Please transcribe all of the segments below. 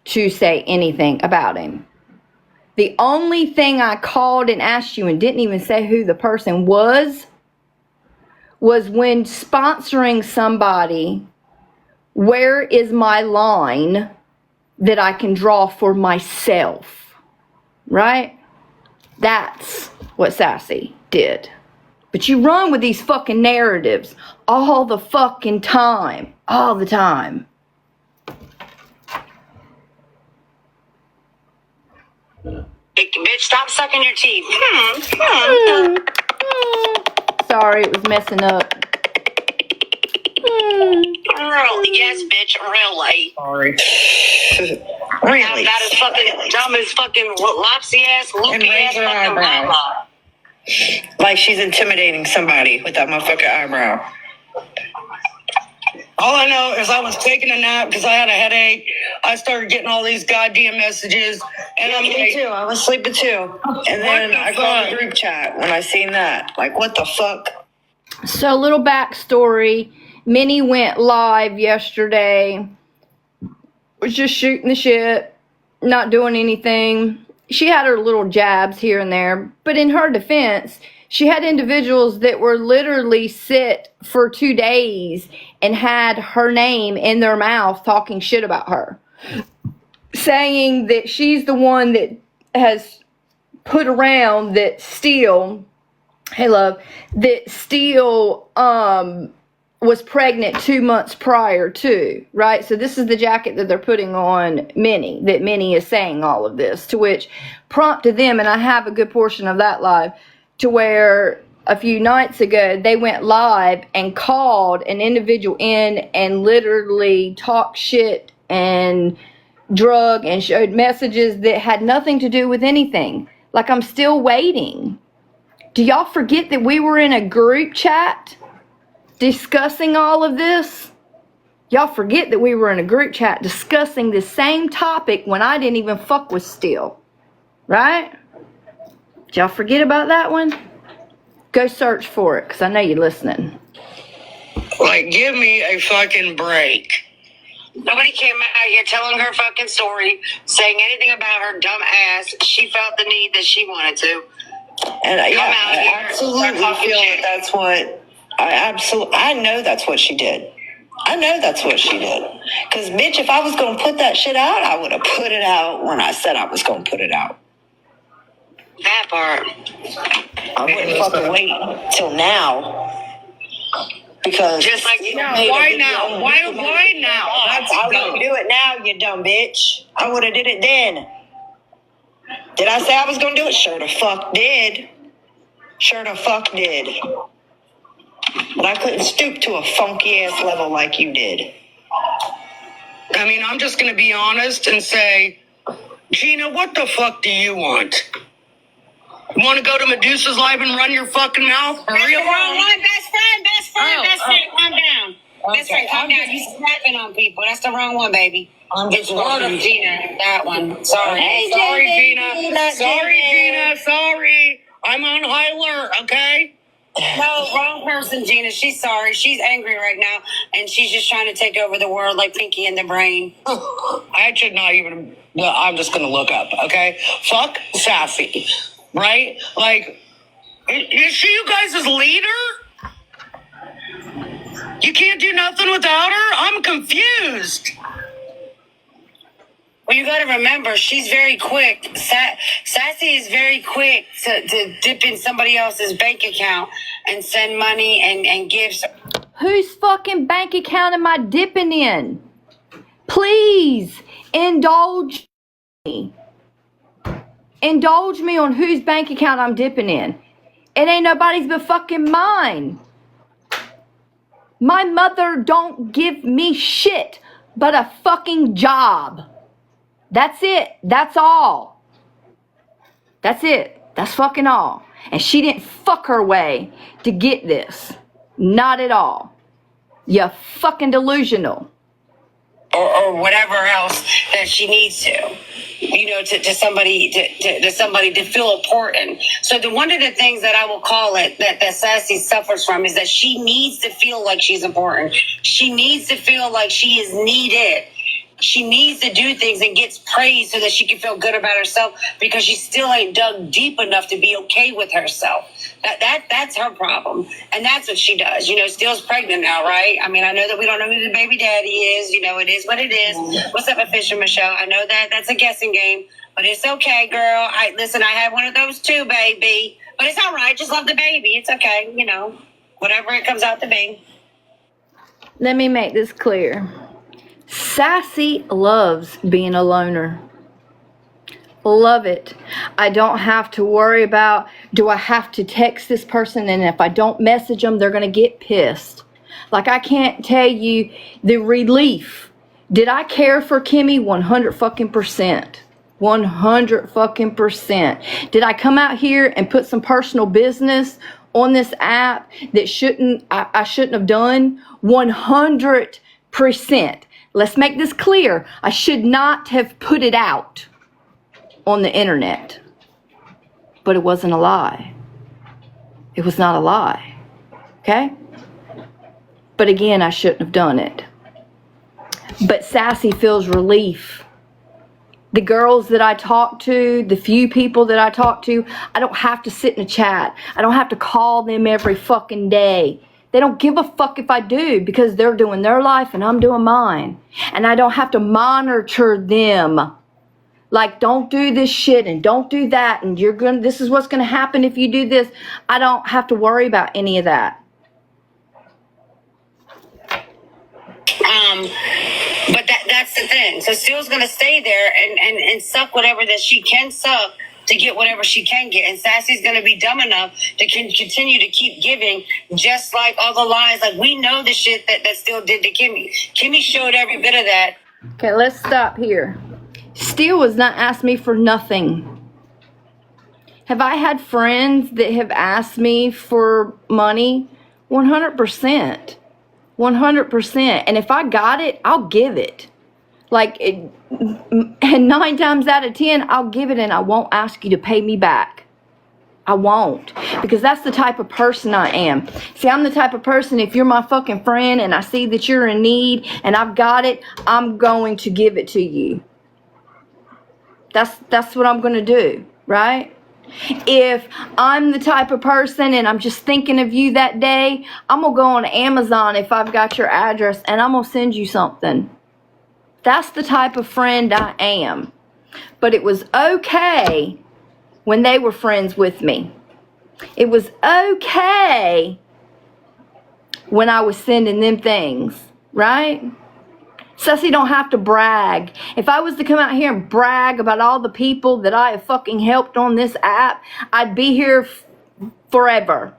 to say anything about him. The only thing I called and asked you and didn't even say who the person was when sponsoring somebody, where is my line that I can draw for myself, right? That's what Sassy did. But you run with these fucking narratives all the fucking time, all the time. Hey, bitch, stop sucking your teeth. Sorry, it was messing up. Yes, bitch, really. Sorry. Really? That is fucking dumb as fucking lopsy ass, loopy ass fucking mama. Like she's intimidating somebody with that motherfucking eyebrow. All I know is I was taking a nap because I had a headache. I started getting all these goddamn messages. And I'm me too. I was sleeping too. And then I called the group chat when I seen that. Like, what the fuck? So, little backstory. Minnie went live yesterday. Was just shooting the shit. Not doing anything. She had her little jabs here and there. But in her defense, she had individuals that were literally sit for 2 days and had her name in their mouth talking shit about her. Saying that she's the one that has put around that Steele, hey love, that Steele was pregnant 2 months prior to, right? So this is the jacket that they're putting on Minnie, that Minnie is saying all of this, to which prompted them, and I have a good portion of that live, to where a few nights ago they went live and called an individual in and literally talked shit and drug and showed messages that had nothing to do with anything. Like, I'm still waiting. Do y'all forget that we were in a group chat discussing all of this? Y'all forget that we were in a group chat discussing the same topic when I didn't even fuck with Steele, right? Did y'all forget about that one? Go search for it, because I know you're listening. Like, give me a fucking break. Nobody came out here telling her fucking story, saying anything about her dumb ass. She felt the need that she wanted to. And I absolutely feel that that's what, I know that's what she did. I know that's what she did. Because, bitch, if I was going to put that shit out, I would have put it out when I said I was going to put it out. That part. I wouldn't fucking wait till now. Because just like why now? Why now? I wouldn't do it now, you dumb bitch. I would have did it then. Did I say I was gonna do it? Sure the fuck did. Sure the fuck did. But I couldn't stoop to a funky ass level like you did. I mean, I'm just gonna be honest and say, Gina, what the fuck do you want? You want to go to Medusa's live and run your fucking mouth? For real? Best friend, calm down. Best friend, calm down. You snapping on people. That's the wrong one, baby. It's wrong, Gina. That one. Sorry. Hey, sorry, Gina. Sorry, Gina. Sorry. I'm on high alert, okay? No, wrong person, Gina. She's sorry. She's angry right now, and she's just trying to take over the world like Pinky in the Brain. I should not even... No, I'm just going to look up, okay? Fuck Sassy. Right? Like, is she you guys' leader? You can't do nothing without her? I'm confused. Well, you got to remember, she's very quick. Sassy is very quick to dip in somebody else's bank account and send money and gifts. Whose fucking bank account am I dipping in? Please indulge me. Indulge me on whose bank account I'm dipping in. It ain't nobody's but fucking mine. My mother don't give me shit but a fucking job. That's it. That's all. That's it. That's fucking all. And she didn't fuck her way to get this. Not at all. You fucking delusional. Or whatever else that she needs to, to somebody to feel important. So one of the things that I will call it that Sassy suffers from is that she needs to feel like she's important. She needs to feel like she is needed. She needs to do things and gets praised so that she can feel good about herself because she still ain't dug deep enough to be okay with herself. That's her problem. And that's what she does. You know, Steele's pregnant now, right? I mean, I know that we don't know who the baby daddy is. You know, it is what it is. What's up, Official Michelle? I know that that's a guessing game, but it's okay, girl. I had one of those too, baby. But it's all right. Just love the baby. It's okay. You know, whatever it comes out to be. Let me make this clear. Sassy loves being a loner. Love it. I don't have to worry about, do I have to text this person, and if I don't message them, they're going to get pissed. Like, I can't tell you the relief. Did I care for Kimmy? 100 fucking percent. 100 fucking percent. Did I come out here and put some personal business on this app that I shouldn't have done? 100%. Let's make this clear. I should not have put it out on the internet. But it wasn't a lie. It was not a lie. Okay? But again, I shouldn't have done it. But Sassy feels relief. The girls that I talk to, the few people that I talk to, I don't have to sit in a chat. I don't have to call them every fucking day. They don't give a fuck if I do, because they're doing their life and I'm doing mine. And I don't have to monitor them. Like, don't do this shit and don't do that, and this is what's gonna happen if you do this. I don't have to worry about any of that. But that's the thing. So Steele's gonna stay there and suck whatever that she can suck to get whatever she can get. And Sassy's gonna be dumb enough to continue to keep giving, just like all the lies. Like, we know the shit that Steele did to Kimmy. Kimmy showed every bit of that. Okay, let's stop here. Steele was not asked me for nothing. Have I had friends that have asked me for money? 100%. 100%. And if I got it, I'll give it. And 9 times out of 10, I'll give it, and I won't ask you to pay me back. I won't. Because that's the type of person I am. See, I'm the type of person, if you're my fucking friend and I see that you're in need and I've got it, I'm going to give it to you. That's what I'm going to do, right? If I'm the type of person and I'm just thinking of you that day, I'm going to go on Amazon if I've got your address and I'm going to send you something. That's the type of friend I am. But it was okay when they were friends with me. It was okay when I was sending them things, right? Sassy don't have to brag. If I was to come out here and brag about all the people that I have fucking helped on this app, I'd be here forever.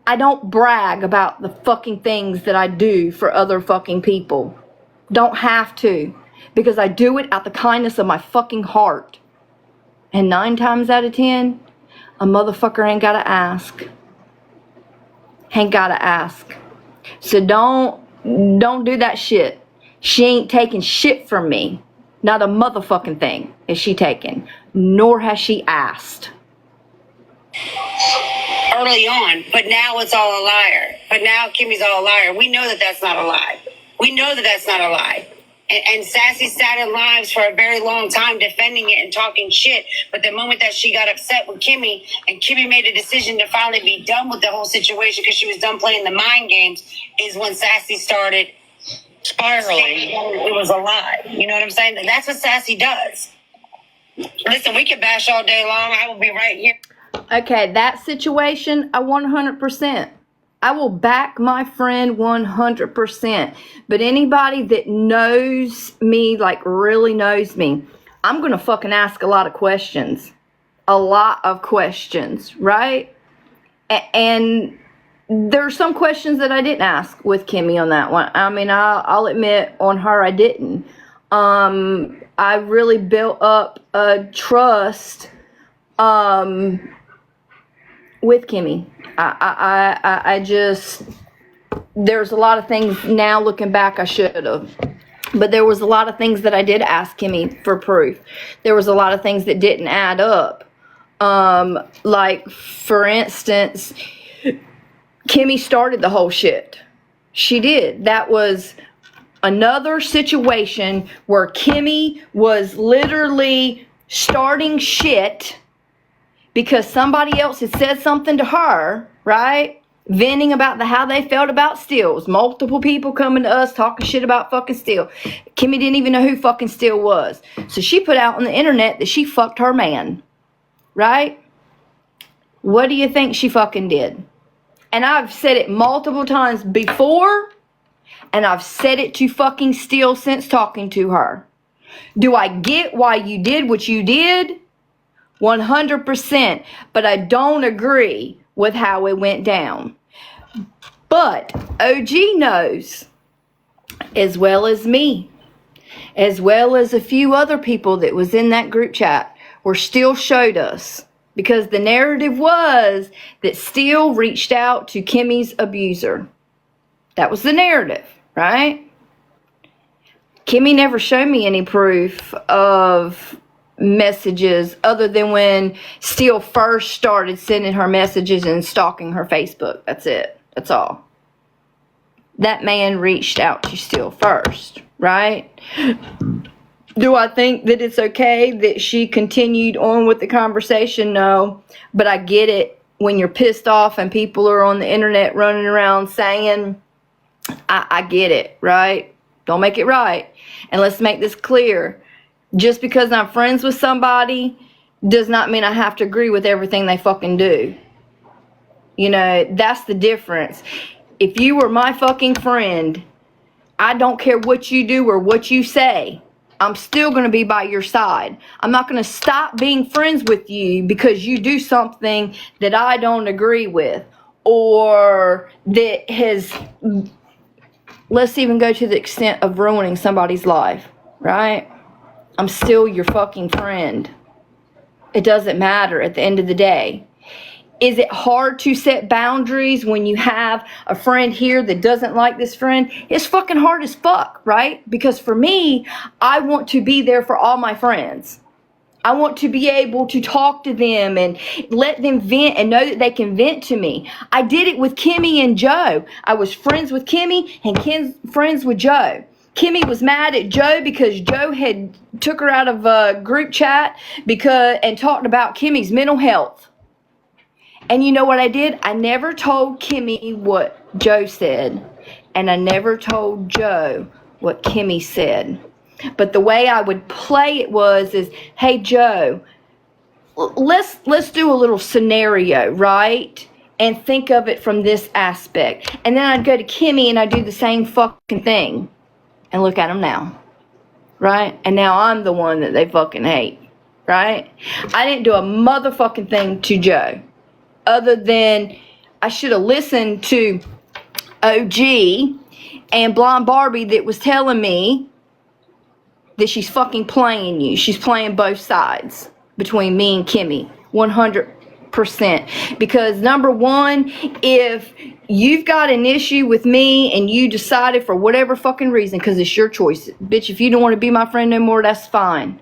I don't brag about the fucking things that I do for other fucking people. Don't have to. Because I do it out the kindness of my fucking heart. And 9 times out of 10, a motherfucker ain't gotta ask. Ain't gotta ask. So don't do that shit. She ain't taking shit from me. Not a motherfucking thing is she taking. Nor has she asked. Early on, but now it's all a liar. But now Kimmy's all a liar. We know that that's not a lie. We know that that's not a lie. And Sassy sat in lives for a very long time defending it and talking shit. But the moment that she got upset with Kimmy, and Kimmy made a decision to finally be done with the whole situation because she was done playing the mind games, is when Sassy started spiraling. It was a lie. You know what I'm saying? That's what Sassy does. Listen, we can bash all day long. I will be right here. Okay, that situation, I 100%. I will back my friend 100%. But anybody that knows me, like really knows me, I'm going to fucking ask a lot of questions. A lot of questions, right? And there's some questions that I didn't ask with Kimmy on that one. I mean, I'll admit on her I didn't. I really built up a trust with Kimmy. I just, there's a lot of things now looking back I should have. But there was a lot of things that I did ask Kimmy for proof. There was a lot of things that didn't add up. Like, for instance, Kimmy started the whole shit. She did. That was another situation where Kimmy was literally starting shit because somebody else had said something to her, right? Venting about how they felt about Steele. Multiple people coming to us talking shit about fucking Steele. Kimmy didn't even know who fucking Steele was. So she put out on the internet that she fucked her man. Right? What do you think she fucking did? And I've said it multiple times before, and I've said it to fucking Steele since talking to her. Do I get why you did what you did? 100%. But I don't agree with how it went down. But OG knows, as well as me, as well as a few other people that was in that group chat, where Steele showed us. Because the narrative was that Steele reached out to Kimmy's abuser. That was the narrative, right? Kimmy never showed me any proof of messages other than when Steele first started sending her messages and stalking her Facebook. That's it. That's all. That man reached out to Steele first, right? Do I think that it's okay that she continued on with the conversation? No. But I get it when you're pissed off and people are on the internet running around saying, I get it, right? Don't make it right. And let's make this clear. Just because I'm friends with somebody does not mean I have to agree with everything they fucking do. You know, that's the difference. If you were my fucking friend, I don't care what you do or what you say. I'm still going to be by your side. I'm not going to stop being friends with you because you do something that I don't agree with. Or that has, let's even go to the extent of ruining somebody's life, right? I'm still your fucking friend. It doesn't matter at the end of the day. Is it hard to set boundaries when you have a friend here that doesn't like this friend? It's fucking hard as fuck, right? Because for me, I want to be there for all my friends. I want to be able to talk to them and let them vent and know that they can vent to me. I did it with Kimmy and Joe. I was friends with Kimmy and friends with Joe. Kimmy was mad at Joe because Joe had took her out of a group chat and talked about Kimmy's mental health. And you know what I did? I never told Kimmy what Joe said. And I never told Joe what Kimmy said. But the way I would play it is, hey, Joe, let's do a little scenario, right? And think of it from this aspect. And then I'd go to Kimmy and I'd do the same fucking thing. And look at them now. Right? And now I'm the one that they fucking hate. Right? I didn't do a motherfucking thing to Joe. Other than I should have listened to OG and Blonde Barbie that was telling me that she's fucking playing you. She's playing both sides between me and Kimmy. 100%. Because number one, if you've got an issue with me and you decided for whatever fucking reason, because it's your choice. Bitch, if you don't want to be my friend no more, that's fine.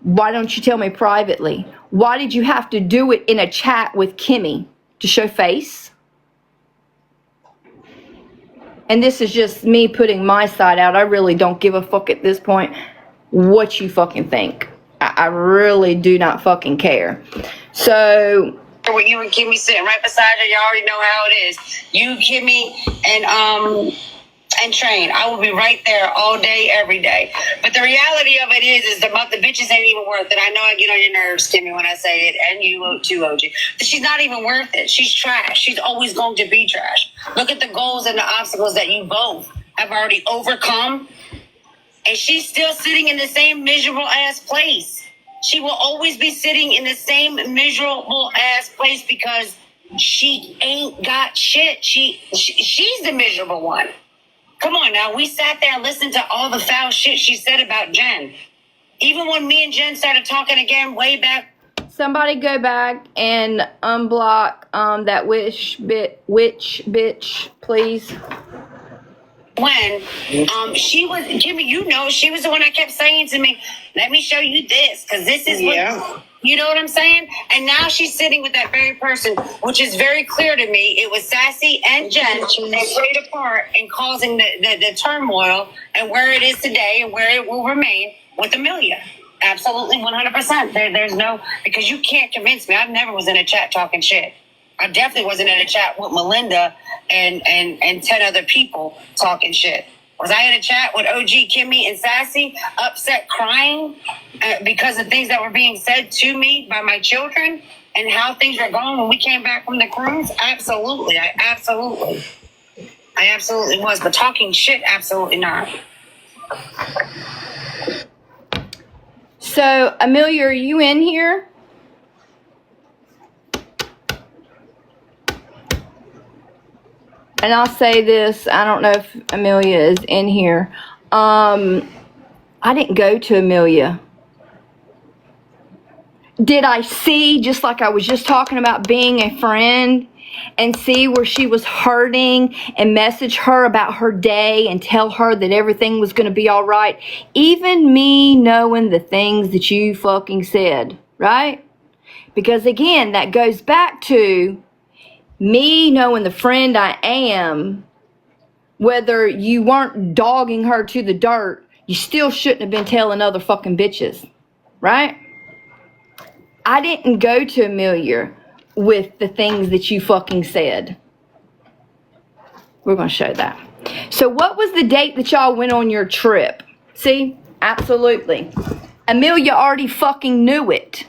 Why don't you tell me privately? Why did you have to do it in a chat with Kimmy? To show face? And this is just me putting my side out. I really don't give a fuck at this point what you fucking think. I really do not fucking care. So with you and Kimmy sitting right beside her, you already know how it is. You, Kimmy, and Train. I will be right there all day, every day. But the reality of it is the bitches ain't even worth it. I know I get on your nerves, Kimmy, when I say it, and you too, OG. But she's not even worth it. She's trash. She's always going to be trash. Look at the goals and the obstacles that you both have already overcome. And she's still sitting in the same miserable ass place. She will always be sitting in the same miserable ass place because she ain't got shit. She's the miserable one. Come on now, we sat there and listened to all the foul shit she said about Jen. Even when me and Jen started talking again way back. Somebody go back and unblock that witch bitch, please. When she was, Jimmy, you know, she was the one that kept saying to me, let me show you this, because this is what You know what I'm saying? And now she's sitting with that very person, which is very clear to me. It was Sassy and Jen. They played a part in causing the turmoil and where it is today and where it will remain with Amelia. Absolutely, 100%. There's no, because you can't convince me. I never was in a chat talking shit. I definitely wasn't in a chat with Melinda and 10 other people talking shit. Was I in a chat with OG, Kimmy, and Sassy, upset, crying because of things that were being said to me by my children and how things were going when we came back from the cruise? Absolutely. I absolutely was. But talking shit, absolutely not. So, Amelia, are you in here? And I'll say this, I don't know if Amelia is in here. I didn't go to Amelia. Did I see, just like I was just talking about being a friend, and see where she was hurting and message her about her day and tell her that everything was going to be all right? Even me knowing the things that you fucking said, right? Because again, that goes back to me knowing the friend I am. Whether you weren't dogging her to the dirt, you still shouldn't have been telling other fucking bitches, right? I didn't go to Amelia with the things that you fucking said. We're going to show that. So what was the date that y'all went on your trip? See? Absolutely. Amelia already fucking knew it.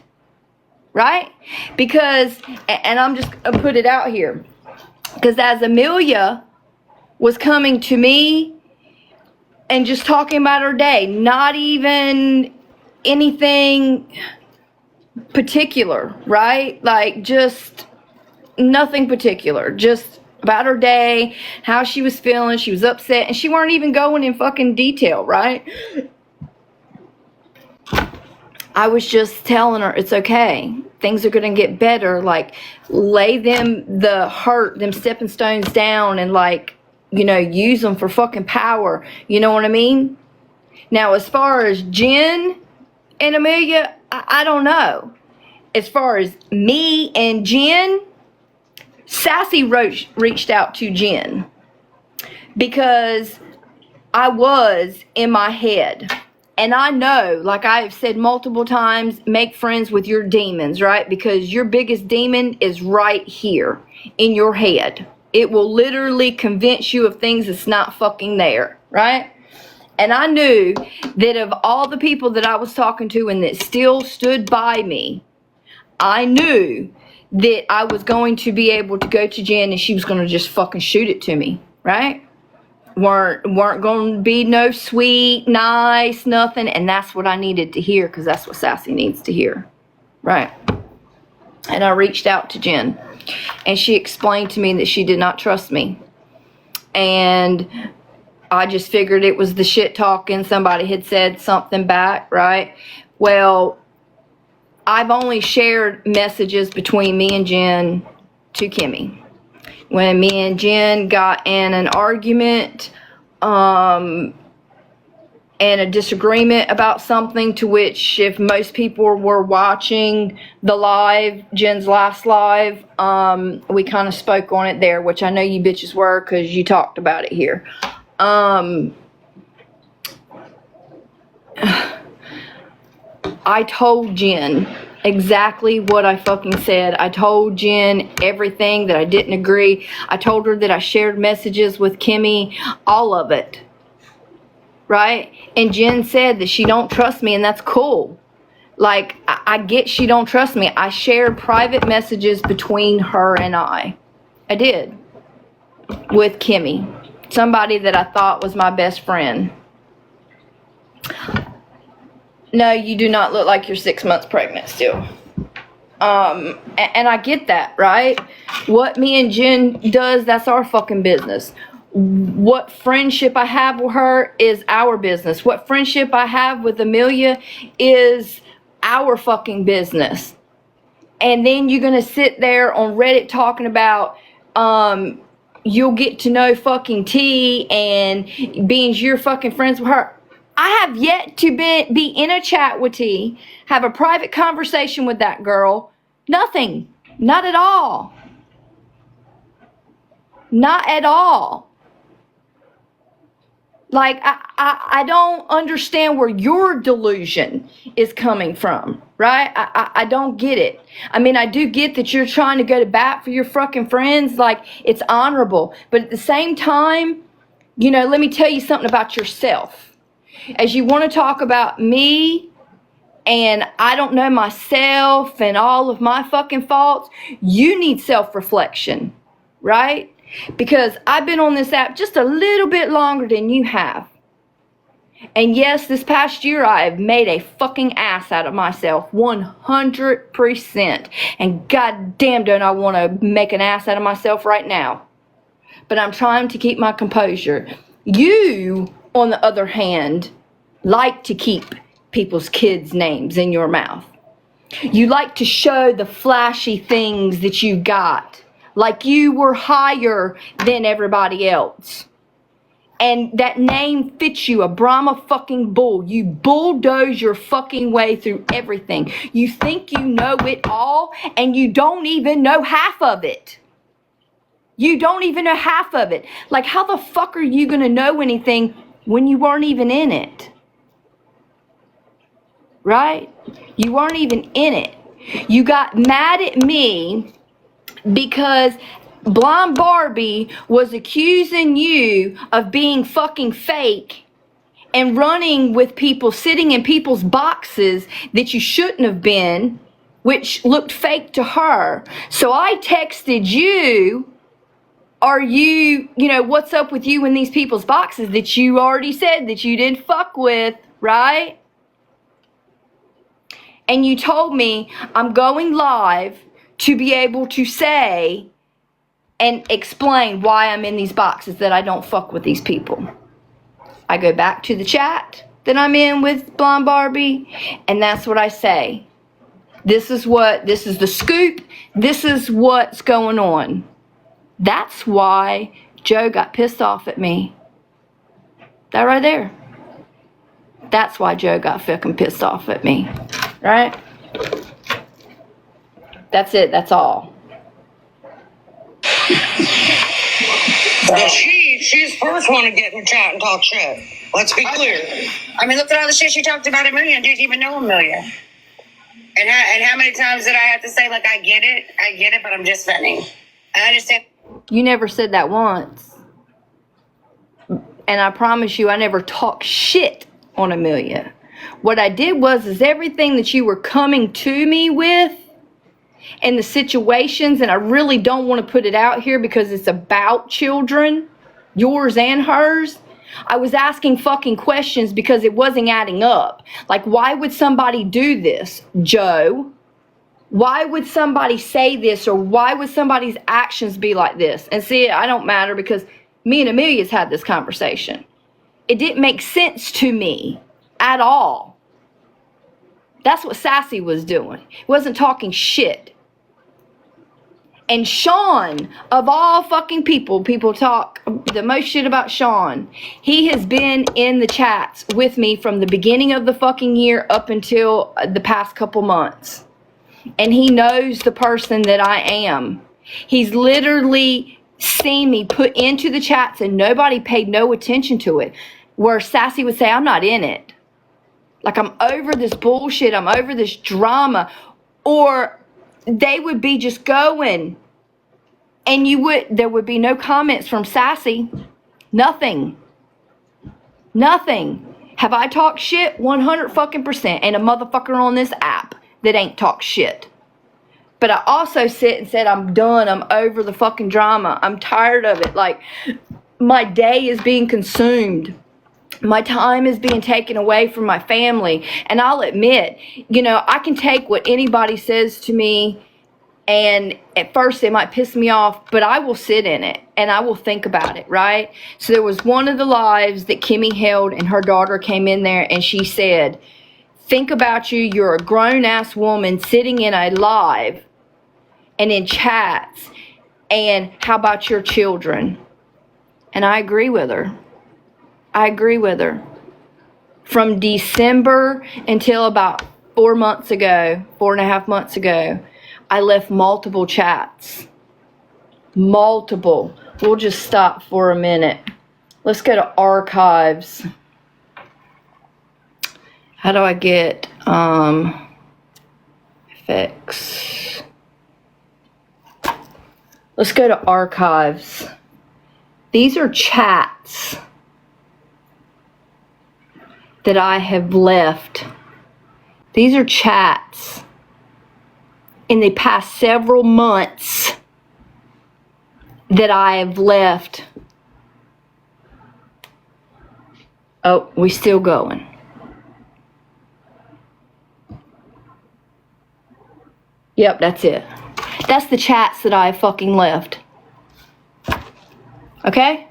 Right? Because, and I'm just going to put it out here. Because as Amelia was coming to me and just talking about her day, not even anything particular, right? Like just nothing particular. Just about her day, how she was feeling, she was upset, and she weren't even going in fucking detail, right? I was just telling her it's okay. Things are going to get better. Like, lay them, the hurt, them stepping stones down and, like, you know, use them for fucking power. You know what I mean? Now, as far as Jen and Amelia, I don't know. As far as me and Jen, Sassy reached out to Jen because I was in my head. And I know, like I have said multiple times, make friends with your demons, right? Because your biggest demon is right here in your head. It will literally convince you of things that's not fucking there, right? And I knew that of all the people that I was talking to and that still stood by me, I knew that I was going to be able to go to Jen and she was going to just fucking shoot it to me, right? Weren't going to be no sweet, nice, nothing. And that's what I needed to hear, because that's what Sassy needs to hear. Right. And I reached out to Jen. And she explained to me that she did not trust me. And I just figured it was the shit talking. Somebody had said something back, right? Well, I've only shared messages between me and Jen to Kimmy. When me and Jen got in an argument and a disagreement about something, to which if most people were watching the live, Jen's last live, we kind of spoke on it there, which I know you bitches were because you talked about it here. I told Jen exactly what I fucking said. I told Jen everything that I didn't agree. I told her that I shared messages with Kimmy, all of it. Right? And Jen said that she don't trust me, and that's cool. Like, I get she don't trust me. I shared private messages between her and I did. With Kimmy. Somebody that I thought was my best friend. No, you do not look like you're 6 months pregnant still. And I get that, right? What me and Jen does, that's our fucking business. What friendship I have with her is our business. What friendship I have with Amelia is our fucking business. And then you're gonna sit there on Reddit talking about you'll get to know fucking T, and being you're fucking friends with her. I have yet to be in a chat with T, have a private conversation with that girl. Nothing. Not at all. Not at all. Like, I don't understand where your delusion is coming from, right? I don't get it. I mean, I do get that you're trying to go to bat for your fucking friends. Like, it's honorable. But at the same time, you know, let me tell you something about yourself. As you want to talk about me and I don't know myself and all of my fucking faults, you need self-reflection, right? Because I've been on this app just a little bit longer than you have. And yes, this past year I have made a fucking ass out of myself, 100%. And goddamn don't I want to make an ass out of myself right now. But I'm trying to keep my composure. You, on the other hand, like to keep people's kids' names in your mouth. You like to show the flashy things that you got. Like you were higher than everybody else. And that name fits you, a Brahma fucking bull. You bulldoze your fucking way through everything. You think you know it all, and you don't even know half of it. You don't even know half of it. Like, how the fuck are you going to know anything when you weren't even in it? Right? You weren't even in it. You got mad at me because Blonde Barbie was accusing you of being fucking fake and running with people, sitting in people's boxes that you shouldn't have been, which looked fake to her. So I texted you, are you know, what's up with you in these people's boxes that you already said that you didn't fuck with, right? And you told me I'm going live to be able to say and explain why I'm in these boxes, that I don't fuck with these people. I go back to the chat that I'm in with Blonde Barbie, and that's what I say. This is the scoop. This is what's going on. That's why Joe got pissed off at me. That right there. That's why Joe got fucking pissed off at me. Right? That's it. That's all. But she's first one to get in the chat and talk shit. Let's be clear. I mean, look at all the shit she talked about Amelia and didn't even know Amelia. And how many times did I have to say, like, I get it, but I'm just venting. I understand. You never said that once. And I promise you, I never talked shit on Amelia. What I did is everything that you were coming to me with and the situations, and I really don't want to put it out here because it's about children, yours and hers. I was asking fucking questions because it wasn't adding up. Like, why would somebody do this, Joe? Why would somebody say this, or why would somebody's actions be like this? And see, I don't matter because me and Amelia's had this conversation. It didn't make sense to me at all. That's what Sassy was doing. He wasn't talking shit. And Sean, of all fucking people talk the most shit about Sean. He has been in the chats with me from the beginning of the fucking year up until the past couple months. And he knows the person that I am. He's literally seen me put into the chats and nobody paid no attention to it. Where Sassy would say, I'm not in it. Like, I'm over this bullshit. I'm over this drama. Or they would be just going. And there would be no comments from Sassy. Nothing. Nothing. Have I talked shit? 100 fucking %. Ain't a motherfucker on this app that ain't talked shit. But I also sit and said, I'm done. I'm over the fucking drama. I'm tired of it. Like, my day is being consumed. My time is being taken away from my family. And I'll admit, you know, I can take what anybody says to me, and at first it might piss me off, but I will sit in it and I will think about it, right? So there was one of the lives that Kimmy held, and her daughter came in there and she said, think about you. You're a grown-ass woman sitting in a live and in chats, and how about your children? And I agree with her. I agree with her. from December until about 4.5 months ago, I left multiple chats. Multiple. We'll just stop for a minute. Let's go to archives. How do I get effects? Let's go to archives. These are chats that I have left. These are chats in the past several months that I have left. Oh, we still going. Yep, that's it. That's the chats that I fucking left. Okay?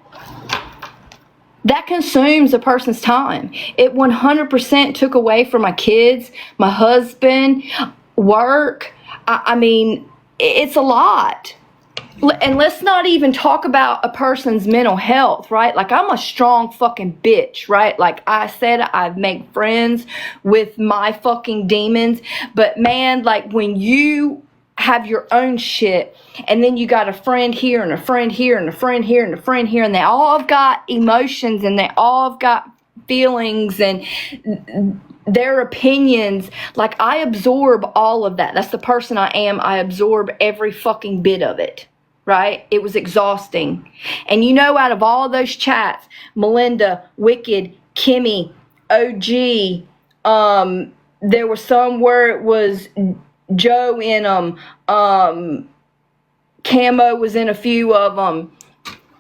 That consumes a person's time. It 100% took away from my kids, my husband, work. I mean, it's a lot. And let's not even talk about a person's mental health, right? Like, I'm a strong fucking bitch, right? Like I said, I've made friends with my fucking demons. But man, like when you have your own shit and then you got a friend here and a friend here and a friend here and a friend here, and they all have got emotions and they all have got feelings and their opinions. Like, I absorb all of that. That's the person I am. I absorb every fucking bit of it. Right? It was exhausting. And you know, out of all those chats, Melinda, Wicked, Kimmy, OG, there were some where it was Joe in them, Camo was in a few of them.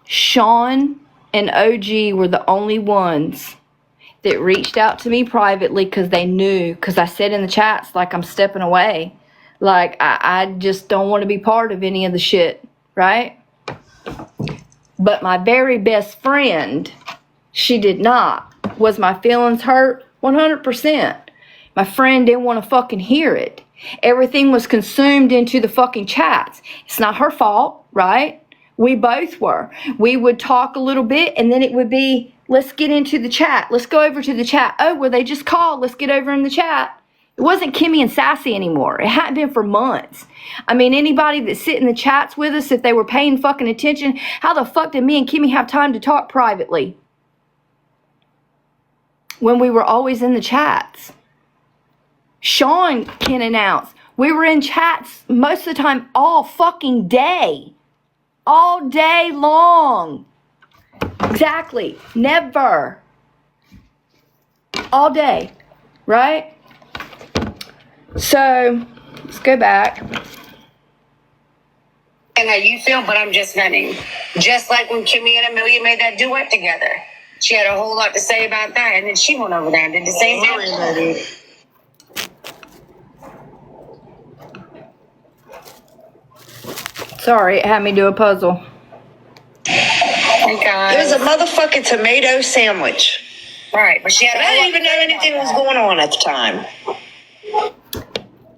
Sean and OG were the only ones that reached out to me privately because they knew, because I said in the chats, like, I'm stepping away. Like, I just don't want to be part of any of the shit. Right? But my very best friend, she did not. Was my feelings hurt? 100%. My friend didn't want to fucking hear it. Everything was consumed into the fucking chats. It's not her fault, right? We both were. We would talk a little bit and then it would be, let's get into the chat. Let's go over to the chat. Oh, well, they just called. Let's get over in the chat. It wasn't Kimmy and Sassy anymore. It hadn't been for months. I mean, anybody that sit in the chats with us, if they were paying fucking attention, how the fuck did me and Kimmy have time to talk privately when we were always in the chats? Sean can announce. We were in chats most of the time all fucking day. All day long. Exactly. Never. All day. Right? So, let's go back. And how you feel, but I'm just venting. Just like when Kimmy and Amelia made that duet together. She had a whole lot to say about that, and then she went over there and did the same thing. Sorry, it had me do a puzzle. Thank God. It was a motherfucking tomato sandwich. Right, but she had. I didn't even know anything was going on at the time.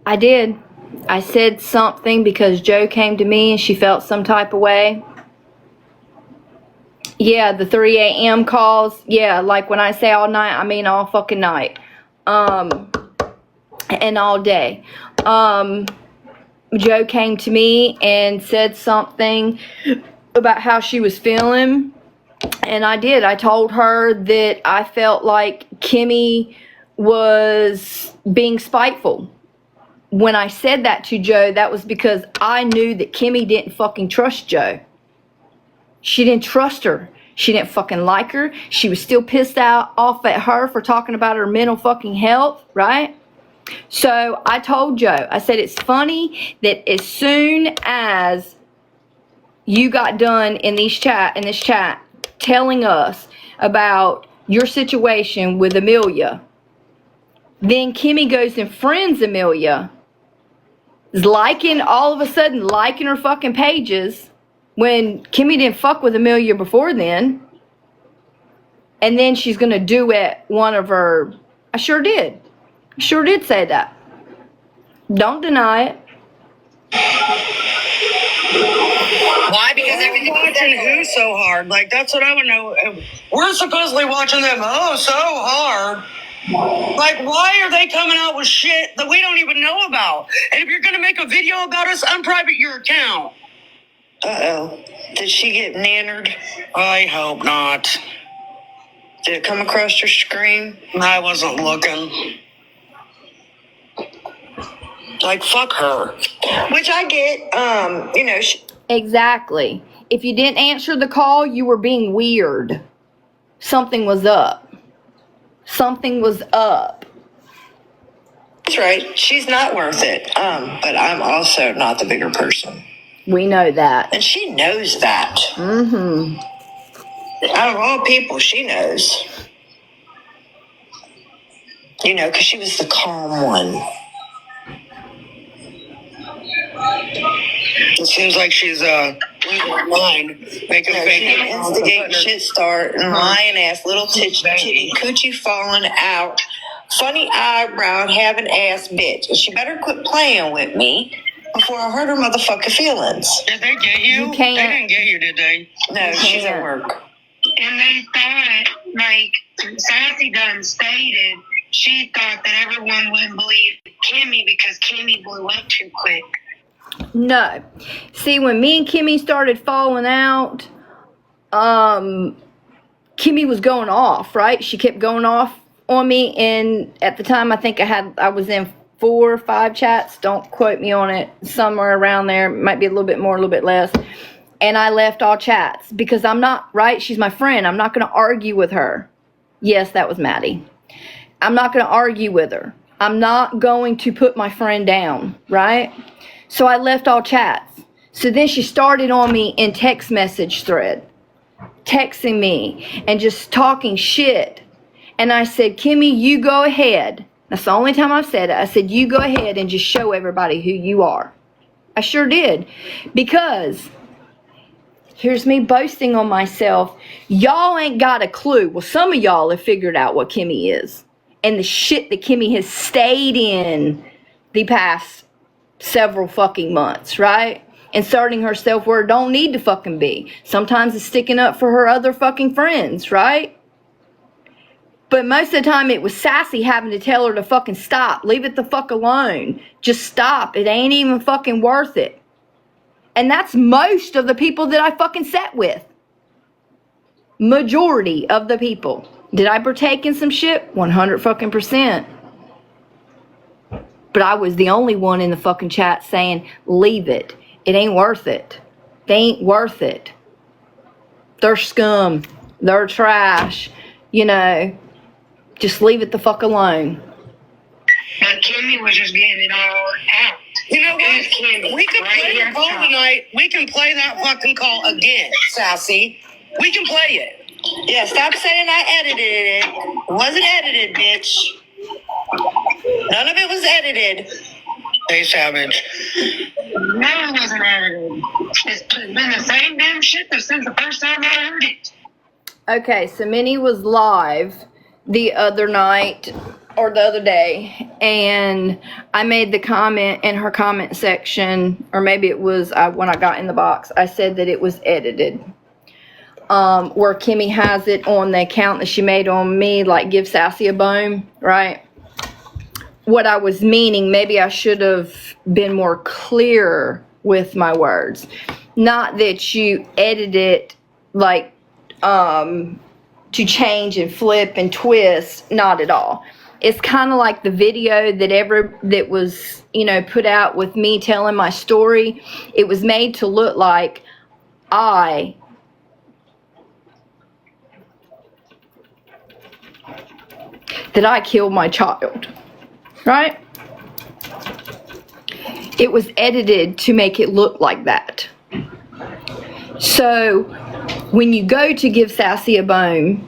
I did. I said something because Joe came to me and she felt some type of way. Yeah, the 3 a.m. calls. Yeah, like when I say all night, I mean all fucking night. And all day. Joe came to me and said something about how she was feeling. And I did. I told her that I felt like Kimmy was being spiteful. When I said that to Joe, that was because I knew that Kimmy didn't fucking trust Joe. She didn't trust her. She didn't fucking like her. She was still pissed off at her for talking about her mental fucking health, right? So I told Joe, I said, it's funny that as soon as you got done in this chat, telling us about your situation with Amelia, then Kimmy goes and friends Amelia, is all of a sudden liking her fucking pages when Kimmy didn't fuck with Amelia before then. And then she's going to duet one of her. I sure did say that. Don't deny it. Why? Because everything Watching who so hard? Like, that's what I want to know. We're supposedly watching them so hard. Like, why are they coming out with shit that we don't even know about? And if you're gonna make a video about us, unprivate your account. Uh-oh. Did she get nannered? I hope not. Did it come across your screen? I wasn't looking. Like, fuck her. Which I get, you know, Exactly. If you didn't answer the call, you were being weird. Something was up. Something was up. that's right. She's not worth it. But I'm also not the bigger person. We know that. And she knows that. Mm-hmm. Out of all people, she knows. You know, because she was the calm one. It seems like she's losing her mind, making No, fake. she instigate shit start and lying ass little titty coochie falling out, funny eyebrow having ass bitch. And she better quit playing with me before I hurt her motherfucking feelings. Did they get you? You can't. They didn't get you, did they? No, she's at work. And they thought, like Sassy done stated, she thought that everyone wouldn't believe Kimmy because Kimmy blew up too quick. No. See, when me and Kimmy started falling out, Kimmy was going off, right? She kept going off on me, and at the time I think I was in 4 or 5 chats, don't quote me on it, somewhere around there, might be a little bit more, a little bit less, and I left all chats because I'm not, right? She's my friend. I'm not going to argue with her. Yes, that was Maddie. I'm not going to argue with her. I'm not going to put my friend down, right? So I left all chats. So then she started on me in text message thread, texting me and just talking shit. And I said, Kimmy, you go ahead. That's the only time I've said it. I said, you go ahead and just show everybody who you are. I sure did. Because here's me boasting on myself. Y'all ain't got a clue. Well, some of y'all have figured out what Kimmy is. And the shit that Kimmy has stayed in the past several fucking months, right? Inserting herself where it don't need to fucking be. Sometimes it's sticking up for her other fucking friends, right? But most of the time it was Sassy having to tell her to fucking stop. Leave it the fuck alone. Just stop. It ain't even fucking worth it. And that's most of the people that I fucking sat with. Majority of the people. Did I partake in some shit? 100 fucking %. But I was the only one in the fucking chat saying, leave it. It ain't worth it. They ain't worth it. They're scum. They're trash. You know, just leave it the fuck alone. But Kimmy was just getting it all out. You know what? Kimmy, We can right play here, the call Tom. tonight. We can play that fucking call again, Sassy. We can play it. Yeah, stop saying I edited it. It wasn't edited, bitch. None of it was edited. Hey, Savage. No, it wasn't edited. It's been the same damn shit since the first time I heard it. Okay, so Minnie was live the other night or the other day, and I made the comment in her comment section, or maybe it was when I got in the box, I said that it was edited. Where Kimmy has it on the account that she made on me, like give Sassy a bone, right? What I was meaning, maybe I should have been more clear with my words. Not that you edit it like to change and flip and twist, not at all. It's kind of like the video that was, you know, put out with me telling my story. It was made to look like that I killed my child, right? It was edited to make it look like that. So when you go to give Sassy a bone,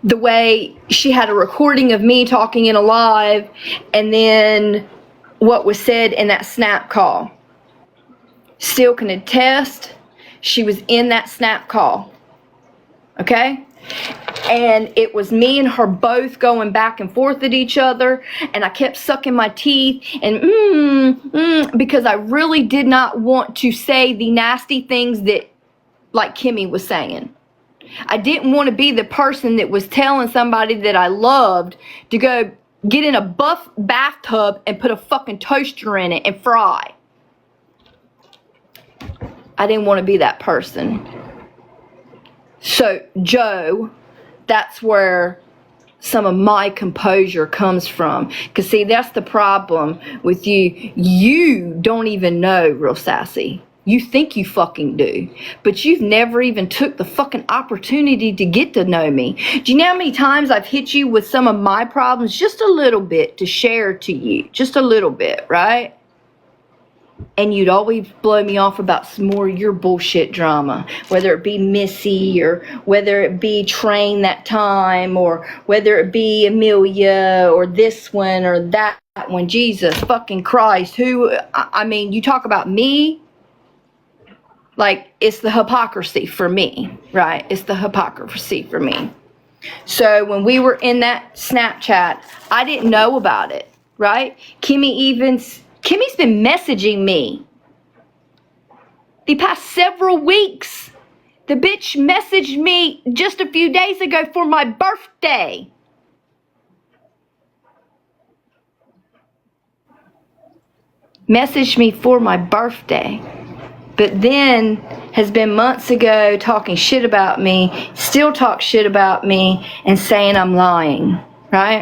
the way she had a recording of me talking in a live, and then what was said in that snap call. Still can attest, she was in that snap call. Okay? And it was me and her both going back and forth at each other, and I kept sucking my teeth and because I really did not want to say the nasty things that like Kimmy was saying. I didn't want to be the person that was telling somebody that I loved to go get in a buff bathtub and put a fucking toaster in it and fry. I didn't want to be that person. So, Joe, that's where some of my composure comes from. Because, see, that's the problem with you. You don't even know Real Sassy. You think you fucking do. But you've never even took the fucking opportunity to get to know me. Do you know how many times I've hit you with some of my problems? Just a little bit to share to you. Just a little bit, right? And you'd always blow me off about some more of your bullshit drama. Whether it be Missy, or whether it be Train that time, or whether it be Amelia, or this one, or that one. Jesus fucking Christ. I mean, you talk about me, like, it's the hypocrisy for me, right? It's the hypocrisy for me. So when we were in that Snapchat, I didn't know about it, right? Kimmy's been messaging me the past several weeks. The bitch messaged me just a few days ago for my birthday. Messaged me for my birthday. But then has been months ago talking shit about me, still talk shit about me, and saying I'm lying, right?